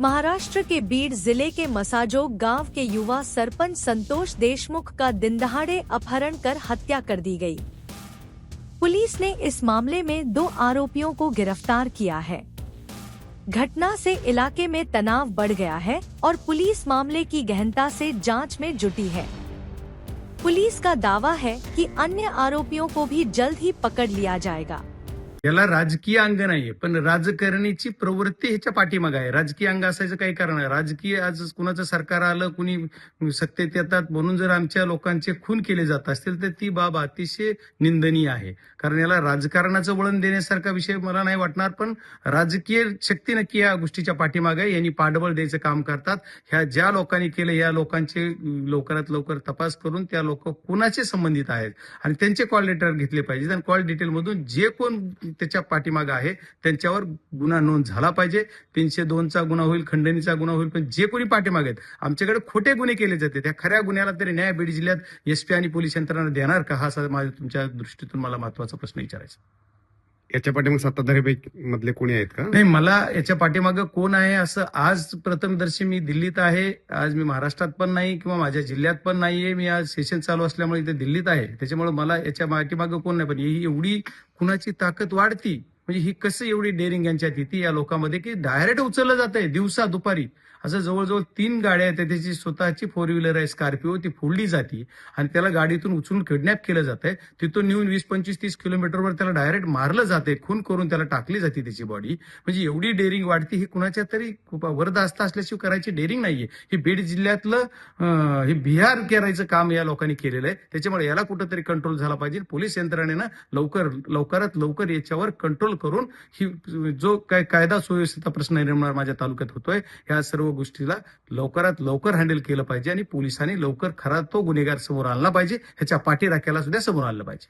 महाराष्ट्र के बीड जिले के मसाजोग गांव के युवा सरपंच संतोष देशमुख का दिनदहाड़े अपहरण कर हत्या कर दी गई। पुलिस ने इस मामले में 2 आरोपियों को गिरफ्तार किया है। घटना से इलाके में तनाव बढ़ गया है और पुलिस मामले की गहनता से जांच में जुटी है। पुलिस का दावा है कि अन्य आरोपियों को भी जल्द ही पकड़ लिया जाएगा। याला राजकीय अंग नाहीये, पण राजकारणीची प्रवृत्ती ह्याच्या पाठीमागे आहे। राजकीय अंग असायचं काही कारण नाही। राजकीय आज कुणाचं सरकार आलं, कुणी सत्तेत येतात म्हणून जर आमच्या लोकांचे खून केले जात असतील तर ती बाब अतिशय निंदनीय आहे। कारण याला राजकारणाचं वळण देण्यासारखा विषय मला नाही वाटणार, पण राजकीय शक्ती नक्की या गोष्टीच्या पाठीमागे यांनी पाठबळ द्यायचं काम करतात। ह्या ज्या लोकांनी केलं या लोकांचे लवकरात लवकर तपास करून त्या लोक कुणाचे संबंधित आहेत आणि त्यांचे कॉल लेटर घेतले पाहिजेत आणि कॉल डिटेल मधून जे कोण त्याच्या पाठीमागे आहे त्यांच्यावर गुन्हा नोंद झाला पाहिजे। 302चा गुन्हा होईल, खंडणीचा गुन्हा होईल, पण जे कोणी पाठीमागे आहेत आमच्याकडे खोटे गुन्हे केले जाते त्या खऱ्या गुन्ह्याला तरी न्याय बीड जिल्ह्यात एसपी आणि पोलीस यंत्रणा देणार का, हा माझ्या तुमच्या दृष्टीतून मला महत्वाचा प्रश्न विचारायचा। याच्या पाठीमागे सत्ताधारी मधले कोणी आहेत का? नाही, मला याच्या पाठीमागे कोण आहे असं आज प्रथमदर्शी मी दिल्लीत आहे, आज मी महाराष्ट्रात पण नाही किंवा माझ्या जिल्ह्यात पण नाहीये। मी आज सेशन चालू असल्यामुळे इथे दिल्लीत आहे, त्याच्यामुळे मला याच्या पाठीमागे कोण नाही। पण ही एवढी कुणाची ताकद वाढती म्हणजे ही कसं एवढी डेअरिंग यांच्यात येते या लोकांमध्ये की डायरेक्ट उचललं जात आहे दिवसा दुपारी। असं जवळजवळ 3 गाड्या आहेत, त्याची स्वतःची 4 व्हीलर आहे स्कॉर्पिओ, ती फोडली जाते आणि त्याला गाडीतून उचलून किडनॅप केलं जात आहे। तिथून नेऊन 20, 25, 30 किलोमीटरवर त्याला डायरेक्ट मारलं जाते, खून करून त्याला टाकली जाते त्याची बॉडी। म्हणजे एवढी डेअरिंग वाढती ही कुणाच्या तरी वरदास्ता असल्याशिवाय करायची डेअरिंग नाहीये। ही बीड जिल्ह्यातलं हे बिहार करायचं काम या लोकांनी केलेलं आहे, त्याच्यामुळे याला कुठंतरी कंट्रोल झाला पाहिजे। पोलीस यंत्रणेनं लवकरात लवकर याच्यावर कंट्रोल करून ही जो काय कायदा सुव्यवस्थेचा प्रश्न निर्माण माझ्या तालुक्यात होतोय ह्या सर्व गोष्टीला लवकरात लवकर हँडल केलं पाहिजे आणि पोलिसांनी लवकर खरा तो गुन्हेगार समोर आणला पाहिजे, ह्याच्या पाठीराख्याला सुद्धा समोर आणलं पाहिजे।